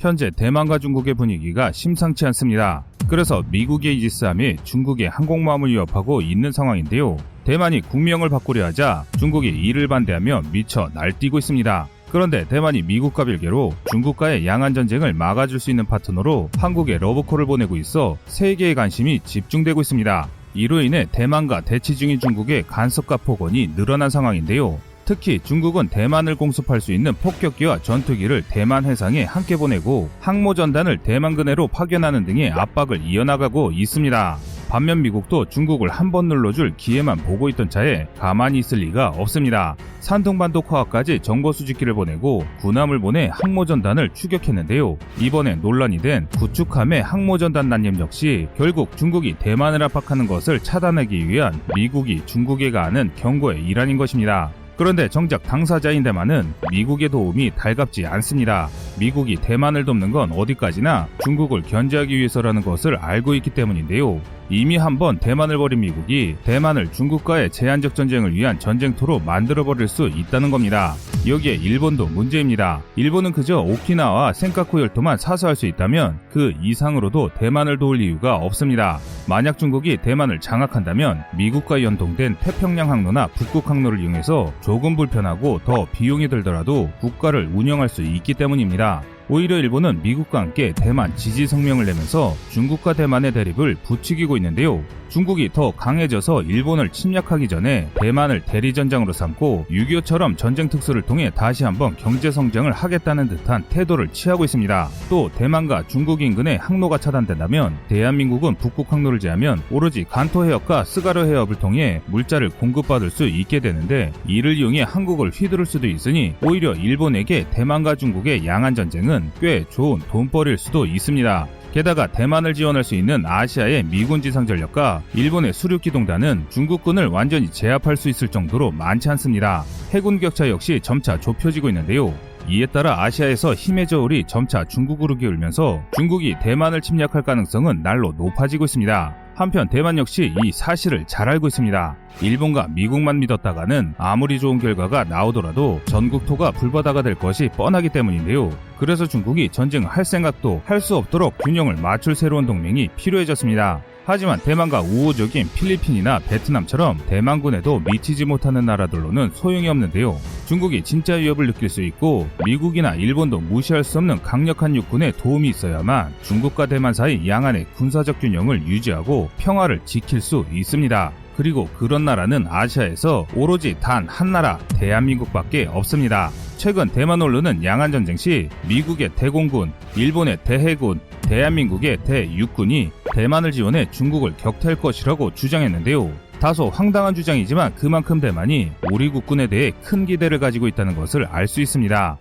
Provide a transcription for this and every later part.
현재 대만과 중국의 분위기가 심상치 않습니다. 그래서 미국의 이지스함이 중국의 항공모함을 위협하고 있는 상황인데요. 대만이 국명을 바꾸려 하자 중국이 이를 반대하며 미쳐 날뛰고 있습니다. 그런데 대만이 미국과 별개로 중국과의 양안 전쟁을 막아줄 수 있는 파트너로 한국에 러브콜을 보내고 있어 세계의 관심이 집중되고 있습니다. 이로 인해 대만과 대치 중인 중국의 간섭과 폭언이 늘어난 상황인데요. 특히 중국은 대만을 공습할 수 있는 폭격기와 전투기를 대만 해상에 함께 보내고 항모 전단을 대만 근해로 파견하는 등의 압박을 이어나가고 있습니다. 반면 미국도 중국을 한번 눌러줄 기회만 보고 있던 차에 가만히 있을 리가 없습니다. 산둥반도 코앞까지 정보 수집기를 보내고 군함을 보내 항모 전단을 추격했는데요. 이번에 논란이 된 구축함의 항모 전단 난임 역시 결국 중국이 대만을 압박하는 것을 차단하기 위한 미국이 중국에 가하는 경고의 일환인 것입니다. 그런데 정작 당사자인 대만은 미국의 도움이 달갑지 않습니다. 미국이 대만을 돕는 건 어디까지나 중국을 견제하기 위해서라는 것을 알고 있기 때문인데요. 이미 한번 대만을 버린 미국이 대만을 중국과의 제한적 전쟁을 위한 전쟁터로 만들어버릴 수 있다는 겁니다. 여기에 일본도 문제입니다. 일본은 그저 오키나와와 센카쿠 열도만 사수할 수 있다면 그 이상으로도 대만을 도울 이유가 없습니다. 만약 중국이 대만을 장악한다면 미국과 연동된 태평양 항로나 북극 항로를 이용해서 조금 불편하고 더 비용이 들더라도 국가를 운영할 수 있기 때문입니다. 오히려 일본은 미국과 함께 대만 지지 성명을 내면서 중국과 대만의 대립을 부추기고 있는데요. 중국이 더 강해져서 일본을 침략하기 전에 대만을 대리전장으로 삼고 6.25처럼 전쟁 특수를 통해 다시 한번 경제성장을 하겠다는 듯한 태도를 취하고 있습니다. 또 대만과 중국 인근의 항로가 차단된다면 대한민국은 북극 항로를 제하면 오로지 간토 해협과 스가르 해협을 통해 물자를 공급받을 수 있게 되는데 이를 이용해 한국을 휘두를 수도 있으니 오히려 일본에게 대만과 중국의 양안 전쟁은 꽤 좋은 돈벌이일 수도 있습니다. 게다가 대만을 지원할 수 있는 아시아의 미군 지상 전력과 일본의 수륙기동단은 중국군을 완전히 제압할 수 있을 정도로 많지 않습니다. 해군 격차 역시 점차 좁혀지고 있는데요. 이에 따라 아시아에서 힘의 저울이 점차 중국으로 기울면서 중국이 대만을 침략할 가능성은 날로 높아지고 있습니다. 한편 대만 역시 이 사실을 잘 알고 있습니다. 일본과 미국만 믿었다가는 아무리 좋은 결과가 나오더라도 전국토가 불바다가 될 것이 뻔하기 때문인데요. 그래서 중국이 전쟁을 할 생각도 할 수 없도록 균형을 맞출 새로운 동맹이 필요해졌습니다. 하지만 대만과 우호적인 필리핀이나 베트남처럼 대만군에도 미치지 못하는 나라들로는 소용이 없는데요. 중국이 진짜 위협을 느낄 수 있고 미국이나 일본도 무시할 수 없는 강력한 육군의 도움이 있어야만 중국과 대만 사이 양안의 군사적 균형을 유지하고 평화를 지킬 수 있습니다. 그리고 그런 나라는 아시아에서 오로지 단 한 나라, 대한민국밖에 없습니다. 최근 대만 언론은 양안전쟁 시 미국의 대공군, 일본의 대해군, 대한민국의 대육군이 대만을 지원해 중국을 격퇴할 것이라고 주장했는데요. 다소 황당한 주장이지만 그만큼 대만이 우리 국군에 대해 큰 기대를 가지고 있다는 것을 알 수 있습니다.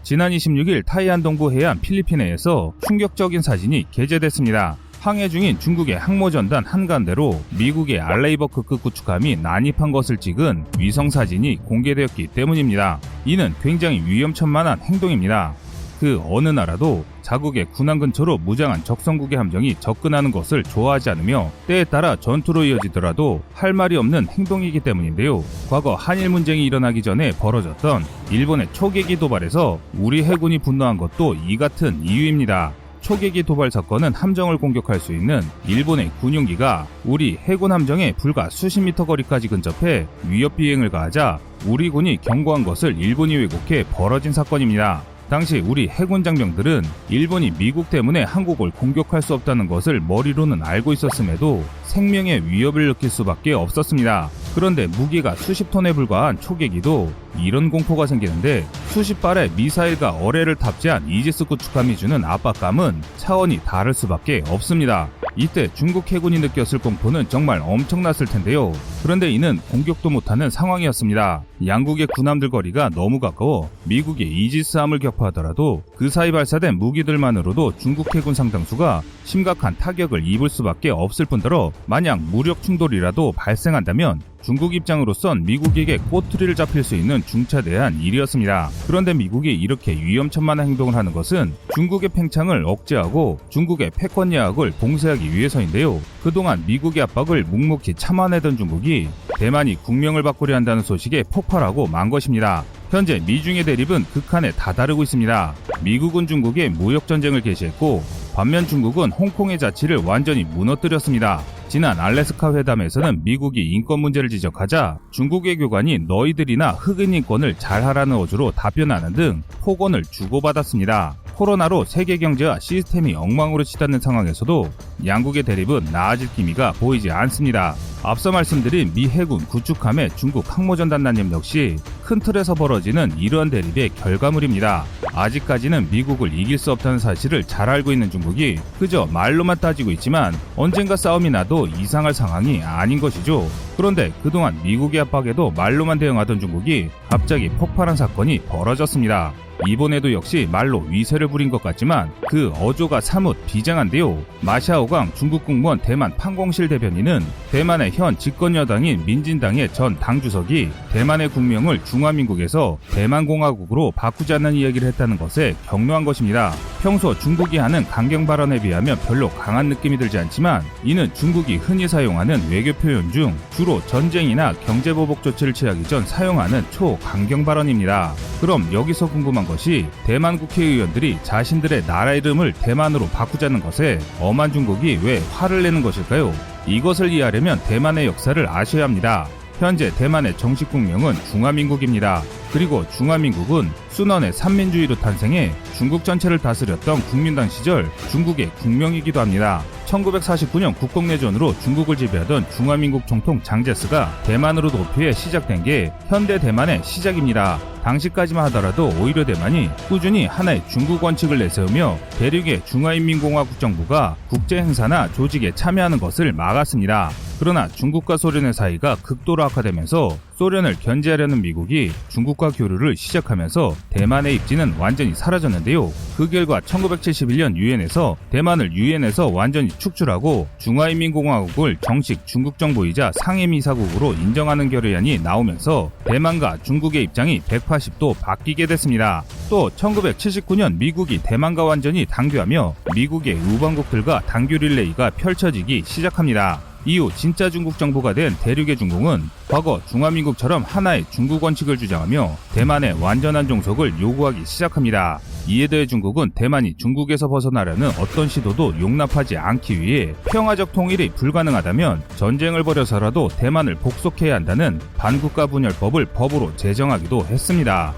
지난 26일 타이안 동부 해안 필리핀해에서 충격적인 사진이 게재됐습니다. 항해 중인 중국의 항모전단 한가운데로 미국의 알레이버크급 구축함이 난입한 것을 찍은 위성사진이 공개되었기 때문입니다. 이는 굉장히 위험천만한 행동입니다. 그 어느 나라도 자국의 군함 근처로 무장한 적성국의 함정이 접근하는 것을 좋아하지 않으며 때에 따라 전투로 이어지더라도 할 말이 없는 행동이기 때문인데요. 과거 한일 문쟁이 일어나기 전에 벌어졌던 일본의 초계기 도발에서 우리 해군이 분노한 것도 이 같은 이유입니다. 초계기 도발 사건은 함정을 공격할 수 있는 일본의 군용기가 우리 해군 함정에 불과 수십 미터 거리까지 근접해 위협 비행을 가하자 우리 군이 경고한 것을 일본이 왜곡해 벌어진 사건입니다. 당시 우리 해군 장병들은 일본이 미국 때문에 한국을 공격할 수 없다는 것을 머리로는 알고 있었음에도 생명의 위협을 느낄 수밖에 없었습니다. 그런데 무게가 수십 톤에 불과한 초계기도 이런 공포가 생기는데 수십 발의 미사일과 어뢰를 탑재한 이지스 구축함이 주는 압박감은 차원이 다를 수밖에 없습니다. 이때 중국 해군이 느꼈을 공포는 정말 엄청났을 텐데요. 그런데 이는 공격도 못하는 상황이었습니다. 양국의 군함들 거리가 너무 가까워 미국의 이지스함을 격파하더라도 그 사이 발사된 무기들만으로도 중국 해군 상당수가 심각한 타격을 입을 수밖에 없을 뿐더러 만약 무력 충돌이라도 발생한다면 중국 입장으로선 미국에게 꼬투리를 잡힐 수 있는 중차대한 일이었습니다. 그런데 미국이 이렇게 위험천만한 행동을 하는 것은 중국의 팽창을 억제하고 중국의 패권 야학을 봉쇄하기 위해서인데요. 그동안 미국의 압박을 묵묵히 참아내던 중국이 대만이 국명을 바꾸려 한다는 소식에 폭발하고 만 것입니다. 현재 미중의 대립은 극한에 다다르고 있습니다. 미국은 중국에 무역전쟁을 개시했고 반면 중국은 홍콩의 자치를 완전히 무너뜨렸습니다. 지난 알래스카 회담에서는 미국이 인권 문제를 지적하자 중국의 교관이 너희들이나 흑인 인권을 잘하라는 어조로 답변하는 등 폭언을 주고받았습니다. 코로나로 세계 경제와 시스템이 엉망으로 치닫는 상황에서도 양국의 대립은 나아질 기미가 보이지 않습니다. 앞서 말씀드린 미 해군 구축함의 중국 항모전단단념 역시 큰 틀에서 벌어지는 이러한 대립의 결과물입니다. 아직까지는 미국을 이길 수 없다는 사실을 잘 알고 있는 중국이 그저 말로만 따지고 있지만 언젠가 싸움이 나도 이상할 상황이 아닌 것이죠. 그런데 그동안 미국의 압박에도 말로만 대응하던 중국이 갑자기 폭발한 사건이 벌어졌습니다. 이번에도 역시 말로 위세를 부린 것 같지만 그 어조가 사뭇 비장한데요. 마샤오강 중국 공무원 대만 판공실 대변인은 대만의 현 집권 여당인 민진당의 전 당주석이 대만의 국명을 중화민국에서 대만공화국으로 바꾸자는 이야기를 했다는 것에 격노한 것입니다. 평소 중국이 하는 강경 발언에 비하면 별로 강한 느낌이 들지 않지만 이는 중국이 흔히 사용하는 외교 표현 중 주로 전쟁이나 경제보복 조치를 취하기 전 사용하는 초강경 발언입니다. 그럼 여기서 궁금한 것이 대만 국회의원들이 자신들의 나라 이름을 대만으로 바꾸자는 것에 엄한 중국이 왜 화를 내는 것일까요? 이것을 이해하려면 대만의 역사를 아셔야 합니다. 현재 대만의 정식 국명은 중화민국입니다. 그리고 중화민국은 순원의 삼민주의로 탄생해 중국 전체를 다스렸던 국민당 시절 중국의 국명이기도 합니다. 1949년 국共내전으로 중국을 지배하던 중화민국 총통 장제스가 대만으로 도피해 시작된 게 현대 대만의 시작입니다. 당시까지만 하더라도 오히려 대만이 꾸준히 하나의 중국 원칙을 내세우며 대륙의 중화인민공화국 정부가 국제 행사나 조직에 참여하는 것을 막았습니다. 그러나 중국과 소련의 사이가 극도로 악화되면서 소련을 견제하려는 미국이 중국과 교류를 시작하면서 대만의 입지는 완전히 사라졌는데요. 그 결과 1971년 유엔에서 대만을 유엔에서 완전히 축출하고 중화인민공화국을 정식 중국 정부이자 상임이사국으로 인정하는 결의안이 나오면서 대만과 중국의 입장이 180도 바뀌게 됐습니다. 또 1979년 미국이 대만과 완전히 단교하며 미국의 우방국들과 단교 릴레이가 펼쳐지기 시작합니다. 이후 진짜 중국 정부가 된 대륙의 중공은 과거 중화민국처럼 하나의 중국 원칙을 주장하며 대만의 완전한 종속을 요구하기 시작합니다. 이에 대해 중국은 대만이 중국에서 벗어나려는 어떤 시도도 용납하지 않기 위해 평화적 통일이 불가능하다면 전쟁을 벌여서라도 대만을 복속해야 한다는 반국가 분열법을 법으로 제정하기도 했습니다.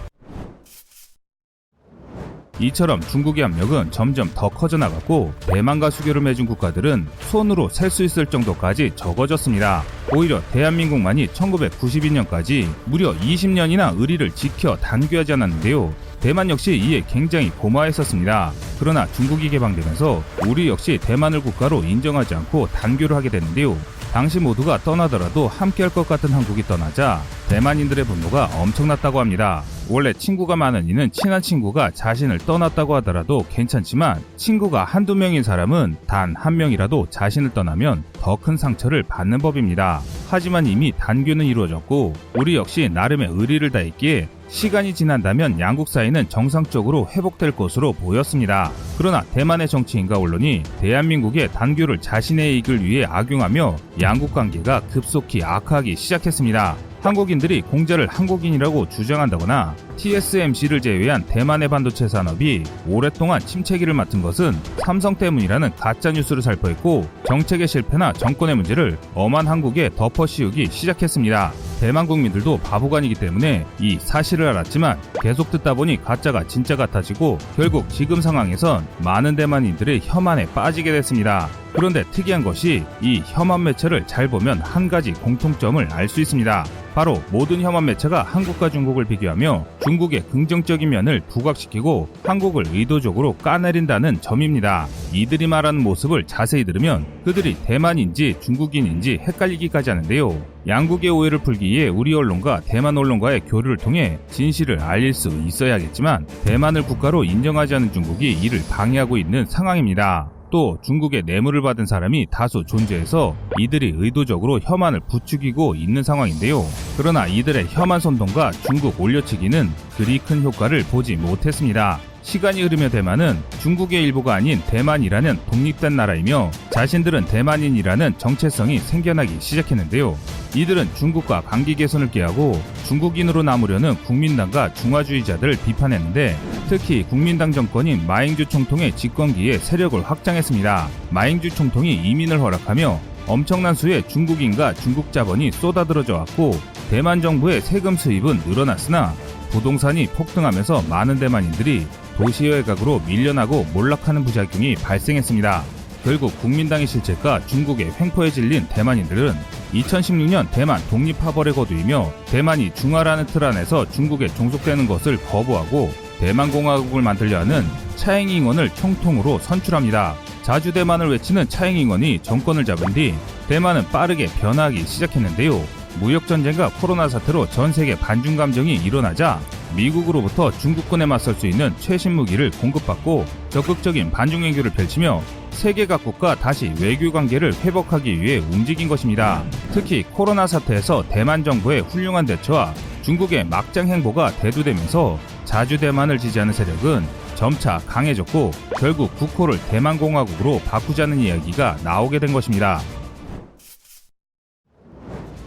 이처럼 중국의 압력은 점점 더 커져나갔고 대만과 수교를 맺은 국가들은 손으로 셀 수 있을 정도까지 적어졌습니다. 오히려 대한민국만이 1992년까지 무려 20년이나 의리를 지켜 단교하지 않았는데요. 대만 역시 이에 굉장히 고마워했었습니다. 그러나 중국이 개방되면서 우리 역시 대만을 국가로 인정하지 않고 단교를 하게 됐는데요. 당시 모두가 떠나더라도 함께할 것 같은 한국이 떠나자 대만인들의 분노가 엄청났다고 합니다. 원래 친구가 많은 이는 친한 친구가 자신을 떠났다고 하더라도 괜찮지만 친구가 한두 명인 사람은 단 한 명이라도 자신을 떠나면 더 큰 상처를 받는 법입니다. 하지만 이미 단교는 이루어졌고 우리 역시 나름의 의리를 다했기에 시간이 지난다면 양국 사이는 정상적으로 회복될 것으로 보였습니다. 그러나 대만의 정치인과 언론이 대한민국의 단교를 자신의 이익을 위해 악용하며 양국 관계가 급속히 악화하기 시작했습니다. 한국인들이 공자를 한국인이라고 주장한다거나 TSMC를 제외한 대만의 반도체 산업이 오랫동안 침체기를 맡은 것은 삼성 때문이라는 가짜뉴스를 살포했고 정책의 실패나 정권의 문제를 엄한 한국에 덮어씌우기 시작했습니다. 대만 국민들도 바보가 아니기 때문에 이 사실을 알았지만 계속 듣다 보니 가짜가 진짜 같아지고 결국 지금 상황에선 많은 대만인들의 혐한에 빠지게 됐습니다. 그런데 특이한 것이 이 혐한 매체를 잘 보면 한 가지 공통점을 알 수 있습니다. 바로 모든 혐한 매체가 한국과 중국을 비교하며 중국의 긍정적인 면을 부각시키고 한국을 의도적으로 까내린다는 점입니다. 이들이 말하는 모습을 자세히 들으면 그들이 대만인지 중국인인지 헷갈리기까지 하는데요. 양국의 오해를 풀기 위해 우리 언론과 대만 언론과의 교류를 통해 진실을 알릴 수 있어야겠지만 대만을 국가로 인정하지 않은 중국이 이를 방해하고 있는 상황입니다. 또 중국의 뇌물을 받은 사람이 다수 존재해서 이들이 의도적으로 혐한을 부추기고 있는 상황인데요. 그러나 이들의 혐한 선동과 중국 올려치기는 그리 큰 효과를 보지 못했습니다. 시간이 흐르며 대만은 중국의 일부가 아닌 대만이라는 독립된 나라이며 자신들은 대만인이라는 정체성이 생겨나기 시작했는데요. 이들은 중국과 관계 개선을 꾀하고 중국인으로 남으려는 국민당과 중화주의자들을 비판했는데 특히 국민당 정권인 마잉주 총통의 집권기에 세력을 확장했습니다. 마잉주 총통이 이민을 허락하며 엄청난 수의 중국인과 중국 자본이 쏟아들어져 왔고 대만 정부의 세금 수입은 늘어났으나 부동산이 폭등하면서 많은 대만인들이 도시 외곽으로 밀려나고 몰락하는 부작용이 발생했습니다. 결국 국민당의 실책과 중국의 횡포에 질린 대만인들은 2016년 대만 독립파벌에 거두이며 대만이 중화라는 틀 안에서 중국에 종속되는 것을 거부하고 대만공화국을 만들려 하는 차잉잉원을 총통으로 선출합니다. 자주 대만을 외치는 차잉잉원이 정권을 잡은 뒤 대만은 빠르게 변화하기 시작했는데요. 무역전쟁과 코로나 사태로 전 세계 반중 감정이 일어나자 미국으로부터 중국군에 맞설 수 있는 최신 무기를 공급받고 적극적인 반중 외교를 펼치며 세계 각국과 다시 외교 관계를 회복하기 위해 움직인 것입니다. 특히 코로나 사태에서 대만 정부의 훌륭한 대처와 중국의 막장 행보가 대두되면서 자주 대만을 지지하는 세력은 점차 강해졌고 결국 국호를 대만공화국으로 바꾸자는 이야기가 나오게 된 것입니다.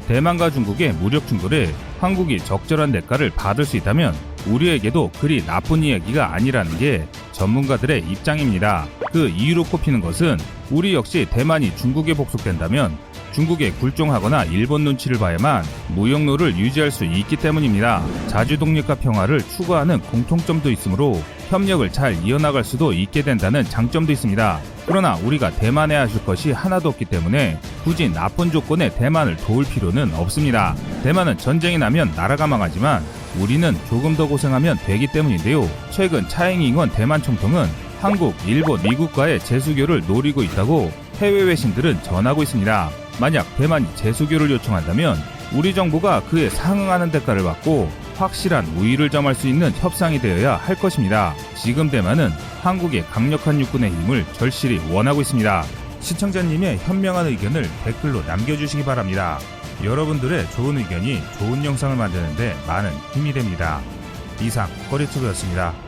대만과 중국의 무력 충돌에 한국이 적절한 대가를 받을 수 있다면 우리에게도 그리 나쁜 이야기가 아니라는 게 전문가들의 입장입니다. 그 이유로 꼽히는 것은 우리 역시 대만이 중국에 복속된다면 중국에 굴종하거나 일본 눈치를 봐야만 무역로를 유지할 수 있기 때문입니다. 자주 독립과 평화를 추구하는 공통점도 있으므로 협력을 잘 이어나갈 수도 있게 된다는 장점도 있습니다. 그러나 우리가 대만에 하실 것이 하나도 없기 때문에 굳이 나쁜 조건에 대만을 도울 필요는 없습니다. 대만은 전쟁이 나면 나라가 망하지만 우리는 조금 더 고생하면 되기 때문인데요. 최근 차잉잉원 대만 총통은 한국, 일본, 미국과의 재수교를 노리고 있다고 해외 외신들은 전하고 있습니다. 만약 대만이 재수교를 요청한다면 우리 정부가 그에 상응하는 대가를 받고 확실한 우위를 점할 수 있는 협상이 되어야 할 것입니다. 지금 대만은 한국의 강력한 육군의 힘을 절실히 원하고 있습니다. 시청자님의 현명한 의견을 댓글로 남겨주시기 바랍니다. 여러분들의 좋은 의견이 좋은 영상을 만드는데 많은 힘이 됩니다. 이상 꺼리투브였습니다.